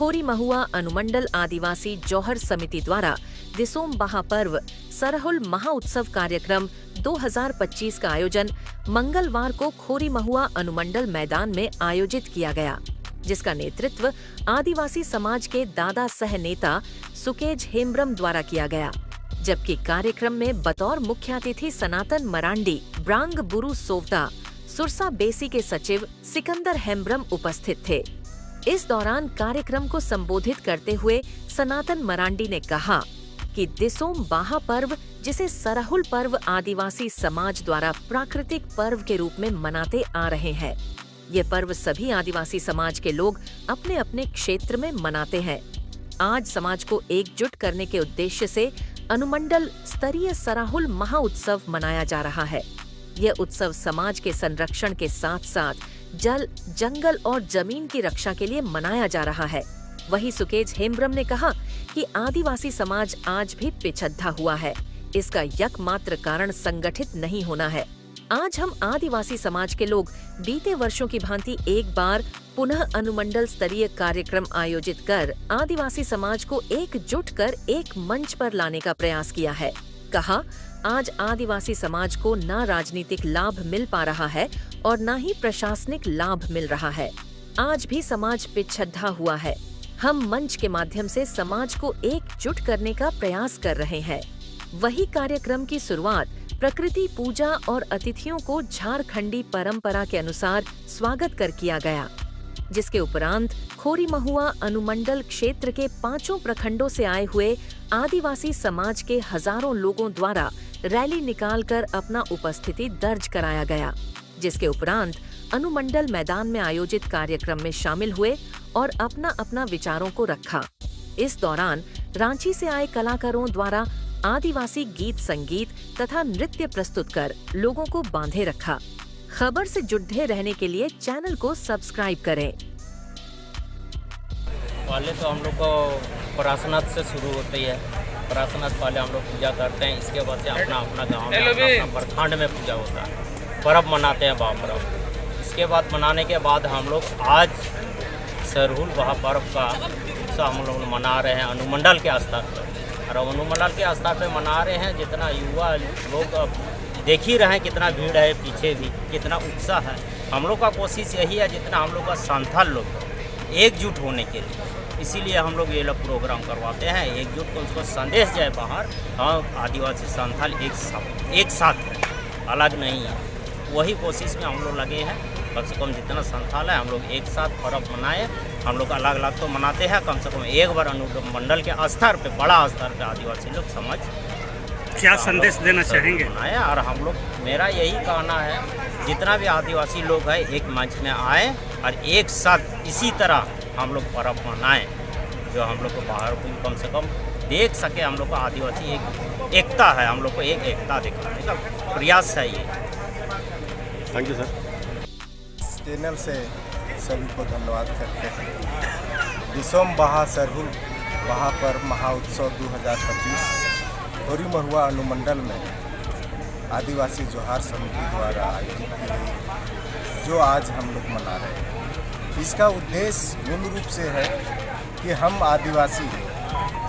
खोरी महुआ अनुमंडल आदिवासी जौहर समिति द्वारा दिसोम महापर्व सरहुल महाउत्सव कार्यक्रम 2025 का आयोजन मंगलवार को खोरी महुआ अनुमंडल मैदान में आयोजित किया गया, जिसका नेतृत्व आदिवासी समाज के दादा सह नेता सुकेज हेम्ब्रम द्वारा किया गया। जबकि कार्यक्रम में बतौर मुख्य अतिथि सनातन मरांडी, ब्रांग बुरु सोवता, सुरसा बेसी के सचिव सिकंदर हेम्ब्रम उपस्थित थे। इस दौरान कार्यक्रम को संबोधित करते हुए सनातन मरांडी ने कहा कि दिसोम बाहा पर्व, जिसे सरहुल पर्व आदिवासी समाज द्वारा प्राकृतिक पर्व के रूप में मनाते आ रहे हैं। ये पर्व सभी आदिवासी समाज के लोग अपने अपने क्षेत्र में मनाते हैं। आज समाज को एकजुट करने के उद्देश्य से अनुमंडल स्तरीय सरहुल महाउत्सव मनाया जा रहा है। यह उत्सव समाज के संरक्षण के साथ साथ जल, जंगल और जमीन की रक्षा के लिए मनाया जा रहा है। वहीं सुकेज हेम्ब्रम ने कहा कि आदिवासी समाज आज भी पिछड़ा हुआ है। इसका एकमात्र कारण संगठित नहीं होना है। आज हम आदिवासी समाज के लोग बीते वर्षों की भांति एक बार पुनः अनुमंडल स्तरीय कार्यक्रम आयोजित कर आदिवासी समाज को एकजुट कर एक मंच पर लाने का प्रयास किया है। कहा, आज आदिवासी समाज को न राजनीतिक लाभ मिल पा रहा है और न ही प्रशासनिक लाभ मिल रहा है। आज भी समाज पिछड़ा हुआ है। हम मंच के माध्यम से समाज को एकजुट करने का प्रयास कर रहे हैं। वही कार्यक्रम की शुरुआत प्रकृति पूजा और अतिथियों को झारखंडी परंपरा के अनुसार स्वागत कर किया गया, जिसके उपरांत खोरी महुआ अनुमंडल क्षेत्र के 5 प्रखंडों से आए हुए आदिवासी समाज के हजारों लोगों द्वारा रैली निकालकर अपना उपस्थिति दर्ज कराया गया, जिसके उपरांत अनुमंडल मैदान में आयोजित कार्यक्रम में शामिल हुए और अपना अपना विचारों को रखा। इस दौरान रांची से आए कलाकारों द्वारा आदिवासी गीत संगीत तथा नृत्य प्रस्तुत कर लोगों को बांधे रखा। खबर से जुड़े रहने के लिए चैनल को सब्सक्राइब करें। पहले तो हम लोग को प्रार्थनाथ से शुरू होती है। प्रार्थनाथ पहले हम लोग पूजा करते हैं, इसके बाद से अपना अपना गाँव में अपना प्रखंड में पूजा होता है, पर्व मनाते हैं बाह पर्व। इसके बाद मनाने के बाद हम लोग आज सरहुल बाह पर्व का उत्सव हम लोग मना रहे हैं अनुमंडल के स्तर पर। और अनुमंडल के स्तर पे मना रहे हैं। जितना युवा लोग देख ही रहे हैं, कितना भीड़ है, पीछे भी कितना उत्साह है। हम लोग का कोशिश यही है, जितना हम लोग का संथाल लोग एकजुट होने के लिए, इसीलिए हम लोग ये लोग प्रोग्राम करवाते हैं। एकजुट को उसको संदेश जाए बाहर, हम आदिवासी संथाल एक साथ है, अलग नहीं है। वही कोशिश में हम लोग लगे हैं। कम से कम जितना संथाल है हम लोग एक साथ पर्व मनाएं। हम लोग अलग अलग तो मनाते हैं, कम से कम एक बार अनुमंडल के स्तर पे, बड़ा स्तर पे आदिवासी लोग समझ क्या संदेश देना चाहेंगे मनाएं। और हम लोग, मेरा यही कहना है, जितना भी आदिवासी लोग हैं एक मंच में आए और एक साथ इसी तरह हम लोग पर्व मनाएं, जो हम लोग को बाहर कोई कम से कम देख सके। हम लोग को आदिवासी एकता है, हम लोग को एक एकता दिखाने का प्रयास है ये। Thank you sir. चैनल से सभी को धन्यवाद करते हैं। दिसोम बाहा सरहुल बाहा पर्व महाउत्सव 2025 खोरी महुआ अनुमंडल में आदिवासी जौहर समिति द्वारा आयोजित की गई, जो आज हम लोग मना रहे हैं। इसका उद्देश्य मूल रूप से है कि हम आदिवासी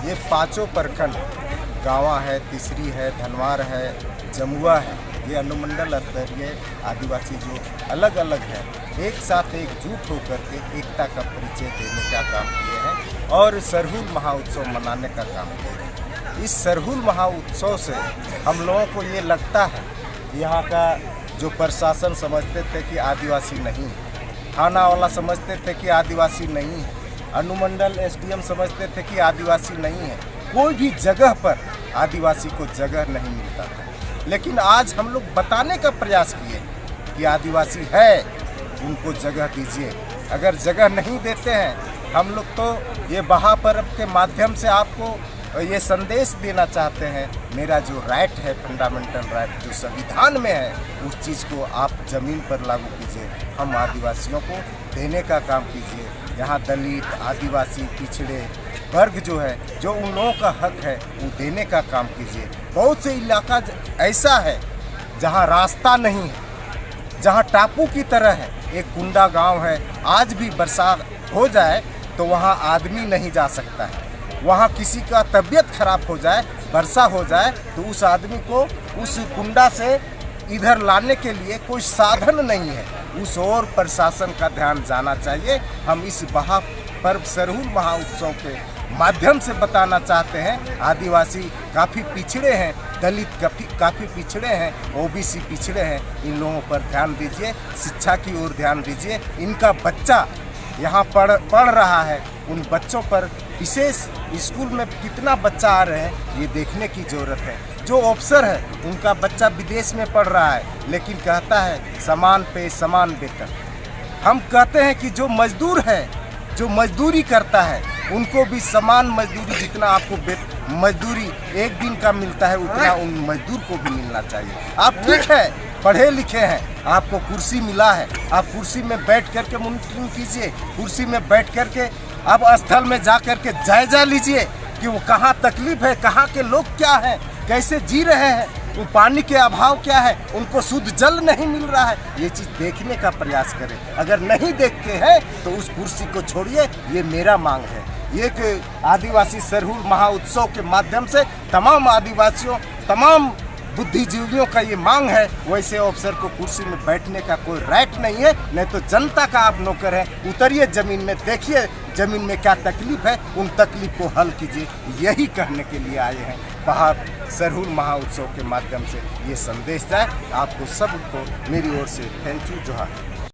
ये 5 प्रखंड, गाँवा है, तिसरी है, धनवार है, जमुआ है, ये अनुमंडल स्तरीय आदिवासी जो अलग अलग है, एक साथ एकजुट होकर के एकता का परिचय देने का काम किए हैं और सरहुल महाउत्सव मनाने का काम किए हैं। इस सरहुल महाउत्सव से हम लोगों को ये लगता है, यहाँ का जो प्रशासन समझते थे कि आदिवासी नहीं है, थाना वाला समझते थे कि आदिवासी नहीं है, अनुमंडल एसडीएम समझते थे कि आदिवासी नहीं है, कोई भी जगह पर आदिवासी को जगह नहीं मिलता था। लेकिन आज हम लोग बताने का प्रयास किए कि आदिवासी है, उनको जगह दीजिए। अगर जगह नहीं देते हैं, हम लोग तो ये बाहा पर्व के माध्यम से आपको ये संदेश देना चाहते हैं, मेरा जो राइट है, फंडामेंटल राइट जो संविधान में है, उस चीज़ को आप ज़मीन पर लागू कीजिए। हम आदिवासियों को देने का काम कीजिए। यहाँ दलित, आदिवासी, पिछड़े वर्ग जो है, जो उन लोगों का हक है, वो देने का काम कीजिए। बहुत से इलाका ऐसा है जहाँ रास्ता नहीं है, जहाँ टापू की तरह है, एक कुंडा गांव है, आज भी बरसात हो जाए तो वहाँ आदमी नहीं जा सकता है। वहाँ किसी का तबीयत खराब हो जाए, वर्षा हो जाए, तो उस आदमी को उस कुंडा से इधर लाने के लिए कोई साधन नहीं है। उस ओर प्रशासन का ध्यान जाना चाहिए। हम इस महापर्व सरहुल महाउत्सव के माध्यम से बताना चाहते हैं, आदिवासी काफ़ी पिछड़े हैं, दलित काफ़ी पिछड़े हैं, ओबीसी पिछड़े हैं। इन लोगों पर ध्यान दीजिए, शिक्षा की ओर ध्यान दीजिए। इनका बच्चा यहाँ पढ़ रहा है, उन बच्चों पर विशेष स्कूल में कितना बच्चा आ रहे हैं ये देखने की ज़रूरत है। जो अफसर है उनका बच्चा विदेश में पढ़ रहा है, लेकिन कहता है समान पे समान वेतन। हम कहते हैं कि जो मजदूर है, जो मजदूरी करता है, उनको भी समान मजदूरी, जितना आपको मजदूरी एक दिन का मिलता है उतना उन मजदूर को भी मिलना चाहिए। आप ठीक है, पढ़े लिखे हैं, आपको कुर्सी मिला है, आप कुर्सी में बैठ करके मॉनिटरिंग कीजिए, कुर्सी में बैठ करके आप स्थल में जा करके जायजा लीजिए कि वो कहाँ तकलीफ है, कहाँ के लोग क्या हैं, कैसे जी रहे हैं, वो पानी के अभाव क्या है, उनको शुद्ध जल नहीं मिल रहा है। ये चीज़ देखने का प्रयास करें। अगर नहीं देखते हैं तो उस कुर्सी को छोड़िए, ये मेरा मांग है। ये कि आदिवासी सरहुल महाउत्सव के माध्यम से तमाम आदिवासियों, तमाम बुद्धिजीवियों का ये मांग है। वैसे अफसर को कुर्सी में बैठने का कोई राइट नहीं है, नहीं तो जनता का आप नौकर हैं। उतरिए ज़मीन में, देखिए ज़मीन में क्या तकलीफ है, उन तकलीफ को हल कीजिए। यही कहने के लिए आए हैं। बाहर सरहुल महाउत्सव के माध्यम से ये संदेश जाए। आपको सबको मेरी ओर से थैंक यू, जोहार।